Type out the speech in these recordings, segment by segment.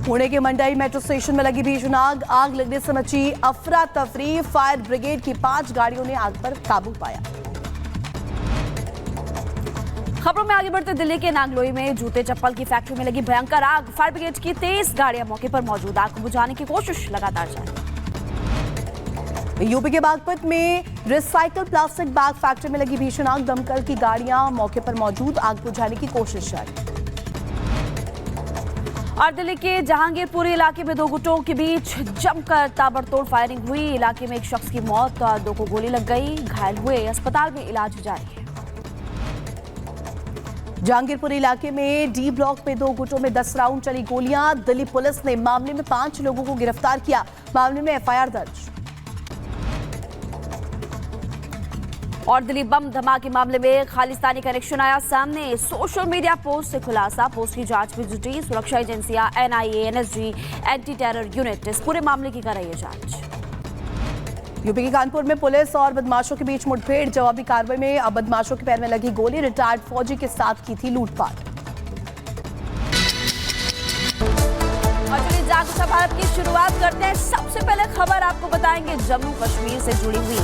पुणे के मंडई metro station में लगी भीषण आग। आग लगने से मची अफरा तफरी। फायर ब्रिगेड की 5 गाड़ियों ने आग पर काबू पाया। खबरों में आगे बढ़ते दिल्ली के नांगलोई में जूते चप्पल की फैक्ट्री में लगी भयंकर आग। फायर ब्रिगेड की 23 गाड़ियां मौके पर मौजूद। आग को बुझाने की कोशिश लगातार जारी। यूपी के बागपत में रिसाइकल प्लास्टिक बैग फैक्ट्री में लगी भीषण आग। दमकल की गाड़ियां मौके पर मौजूद। आग बुझाने की कोशिश जारी। और दिल्ली के जहांगीरपुरी इलाके में 2 गुटों के बीच जमकर ताबड़तोड़ फायरिंग हुई। इलाके में एक शख्स की मौत और 2 को गोली लग गई। घायल हुए अस्पताल में इलाज जारी है। जहांगीरपुर इलाके में डी ब्लॉक में 2 गुटों में 10 राउंड चली गोलियां। दिल्ली पुलिस ने मामले में 5 लोगों को गिरफ्तार किया। मामले में एफआईआर दर्ज। और दिल्ली बम धमाके मामले में खालिस्तानी कनेक्शन आया सामने। सोशल मीडिया पोस्ट से खुलासा। पोस्ट की जांच में जुटी सुरक्षा एजेंसियां NIA, NSG, anti terror unit इस पूरे मामले की कर रही है जांच। यूपी के कानपुर में पुलिस और बदमाशों के बीच मुठभेड़। जवाबी कार्रवाई में अब बदमाशों के पैर में लगी गोली। रिटायर्ड फौजी के साथ की थी लूटपाट। जागरूकता भारत की शुरुआत करते हैं। सबसे पहले खबर आपको बताएंगे जम्मू कश्मीर से जुड़ी हुई।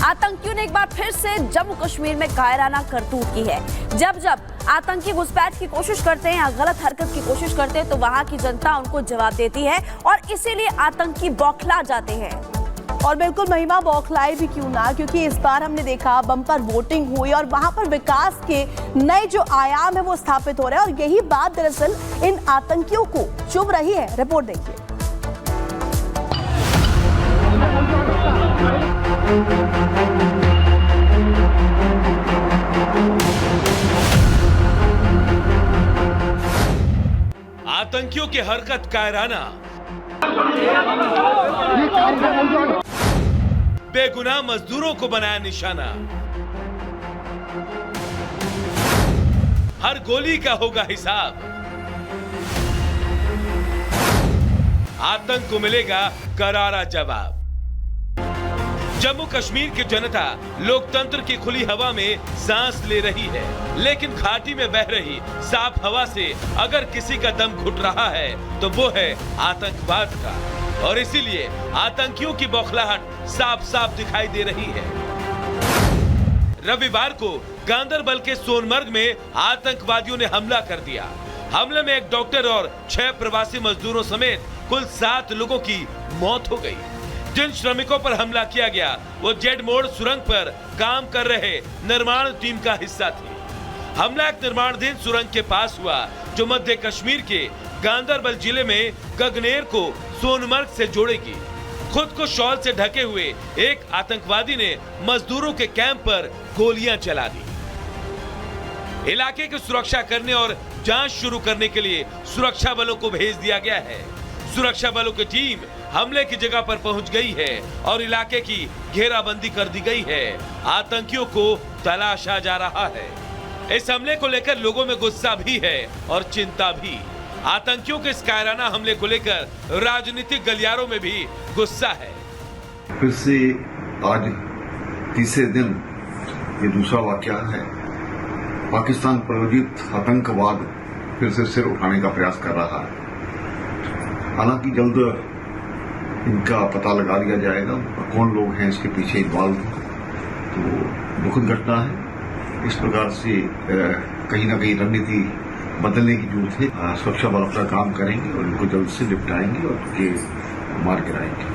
आतंकियों ने एक बार फिर से जम्मू कश्मीर में कायराना करतूत की है। जब जब आतंकी घुसपैठ की कोशिश करते हैं या गलत हरकत की कोशिश करते हैं तो वहां की जनता उनको जवाब देती है और इसीलिए आतंकी बौखला जाते हैं। और बिल्कुल महिमा बौखलाए भी क्यों ना, क्योंकि इस बार हमने देखा बम्पर वोटिंग हुई और वहां पर विकास के नए जो आयाम है वो स्थापित हो रहे हैं और यही बात दरअसल इन आतंकियों को चुभ रही है। रिपोर्ट देखिए। आतंकियों की हरकत कायराना, बेगुनाह मजदूरों को बनाया निशाना। हर गोली का होगा हिसाब। आतंक को मिलेगा करारा जवाब। जम्मू कश्मीर की जनता लोकतंत्र की खुली हवा में सांस ले रही है, लेकिन घाटी में बह रही साफ हवा से अगर किसी का दम घुट रहा है तो वो है आतंकवाद का। और इसीलिए आतंकियों की बौखलाहट साफ साफ दिखाई दे रही है। रविवार को गांदरबल के सोनमर्ग में आतंकवादियों ने हमला कर दिया। हमले में एक डॉक्टर और 6 प्रवासी मजदूरों समेत कुल 7 लोगों की मौत हो गई। जिन श्रमिकों पर हमला किया गया वो जेड मोड़ सुरंग पर काम कर रहे निर्माण टीम का हिस्सा थे। हमला एक निर्माणाधीन सुरंग के पास हुआ जो मध्य कश्मीर के गांदरबल जिले में गगनेर को सोनमर्ग से जोड़ेगी। खुद को शॉल से ढके हुए एक आतंकवादी ने मजदूरों के कैंप पर गोलियां चला दी। इलाके की सुरक्षा करने और जांच शुरू करने के लिए सुरक्षा बलों को भेज दिया गया है। सुरक्षा बलों की टीम हमले की जगह पर पहुंच गई है और इलाके की घेराबंदी कर दी गई है। आतंकियों को तलाशा जा रहा है। इस हमले को लेकर लोगों में गुस्सा भी है और चिंता भी। आतंकियों के इस कायराना हमले को लेकर राजनीतिक गलियारों में भी गुस्सा है। फिर से आज तीसरे दिन ये दूसरा वाकया है। पाकिस्तान प्रायोजित आतंकवाद फिर से सिर उठाने का प्रयास कर रहा है। हालांकि जल्द इनका पता लगा लिया जाएगा कौन लोग हैं इसके पीछे इन्वॉल्व। तो दुखद घटना है। इस प्रकार से कहीं ना कहीं रणनीति बदलने की जरूरत है। सुरक्षा बल अपना काम करेंगे और इनको जल्द से निपटाएंगे और उनके मार गिराएंगे।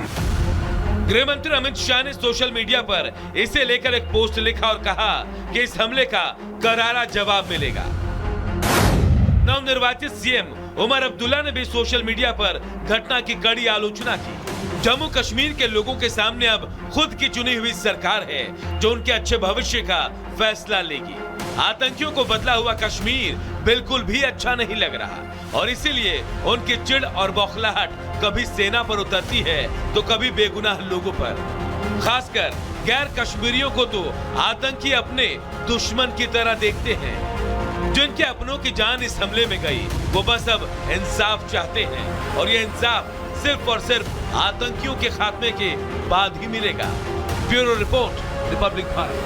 गृह मंत्री अमित शाह ने सोशल मीडिया पर इसे लेकर एक पोस्ट लिखा और कहा कि इस हमले का करारा जवाब मिलेगा। नवनिर्वाचित सीएम उमर अब्दुल्ला ने भी सोशल मीडिया पर घटना की कड़ी आलोचना की। जम्मू कश्मीर के लोगों के सामने अब खुद की चुनी हुई सरकार है जो उनके अच्छे भविष्य का फैसला लेगी। आतंकियों को बदला हुआ कश्मीर बिल्कुल भी अच्छा नहीं लग रहा और इसीलिए उनकी चिढ़ और बौखलाहट कभी सेना पर उतरती है तो कभी बेगुनाह लोगों पर। खासकर गैर कश्मीरियों को तो आतंकी अपने दुश्मन की तरह देखते हैं। जिनके अपनों की जान इस हमले में गई वो बस अब इंसाफ चाहते हैं और ये इंसाफ सिर्फ और सिर्फ आतंकियों के खात्मे के बाद ही मिलेगा। Bureau report, Republic Bharat.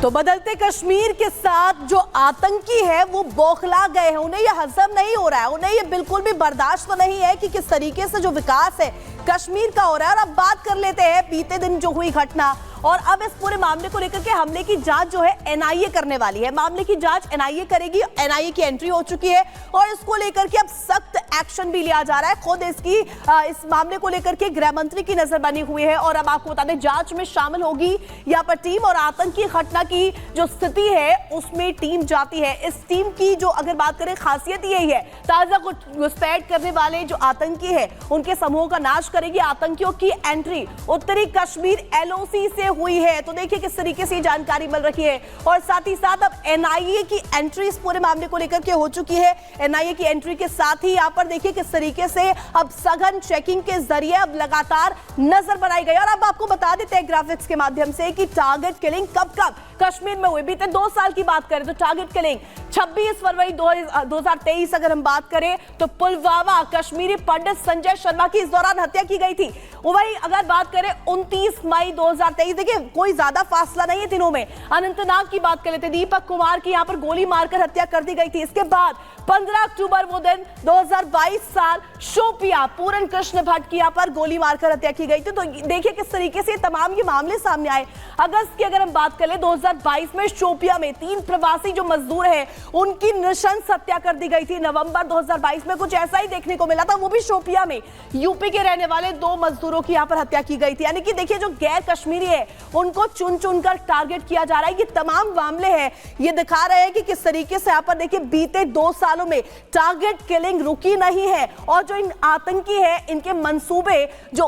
तो बदलते कश्मीर के साथ जो आतंकी है वो बौखला गए हैं, उन्हें ये हजम नहीं हो रहा है, उन्हें ये बिल्कुल भी बर्दाश्त तो नहीं है कि किस तरीके से जो विकास है कश्मीर का हो रहा है। और अब बात कर लेते हैं बीते दिन जो हुई घटना, और अब इस पूरे मामले को लेकर के हमले की जांच जो है एनआईए करने वाली है। मामले की जांच एनआईए करेगी, एनआईए की एंट्री हो चुकी है और इसको लेकर के अब सख्त एक्शन भी लिया जा रहा है। खुद इस मामले को लेकर के गृह मंत्री की नजर बनी हुई है और अब आपको बता दें जांच में शामिल होगी यहाँ पर टीम, और आतंकी घटना की जो स्थिति है उसमें टीम जाती है। इस टीम की जो अगर बात करें खासियत यही है, ताजा घुसपैठ करने वाले जो आतंकी है उनके समूह का नाश करेगी। आतंकियों की एंट्री उत्तरी कश्मीर एलओसी से हुई है, तो देखिए किस तरीके से जानकारी मिल रही है। और साथ ही साथ अब एनआईए की एंट्री इस पूरे मामले को लेकर के हो चुकी है। एनआईए की एंट्री के साथ ही यहाँ पर देखिए किस तरीके से अब सघन चेकिंग के जरिए अब लगातार नजर बनाई गई। और अब आपको बता देते हैं ग्राफिक्स के माध्यम से कि टारगेट किलिंग कब कब कश्मीर में हुई। बीते 2 साल की बात करें तो टारगेट किलिंग 26 फरवरी 2023 अगर हम बात करें तो पुलवामा कश्मीरी पंडित संजय शर्मा की इस दौरान हत्या की गई थी। वही अगर बात करें 29 मई 2023, देखिए कोई ज्यादा फासला नहीं है दिनों में। अनंतनाग की बात कर लेते, दीपक कुमार की यहां पर गोली मारकर हत्या कर दी गई थी। इसके बाद 15 अक्टूबर वो दिन 2022 साल शोपियां पूरन कृष्ण भट्ट की यहां पर गोली मारकर हत्या की गई थी। तो देखिए किस तरीके से तमाम ये मामले सामने आए। अगस्त की अगर हम बात करें 2022 में शोपियां में 3 प्रवासी जो मजदूर हैं उनकी नृशंस हत्या कर दी गई थी। नवंबर 2022 में कुछ ऐसा ही देखने को मिला था, वो भी शोपियां में यूपी के रहने वाले 2 मजदूरों की यहां पर हत्या की गई थी। यानी कि देखिए जो गैर कश्मीरी है उनको चुन चुनकर टारगेट किया जा रहा है। ये तमाम मामले हैं, ये दिखा रहे हैं कि किस तरीके से यहां पर देखिए बीते 2 सालों में टारगेट किलिंग रुकी नहीं है और जो इन आतंकी है इनके मंसूबे जो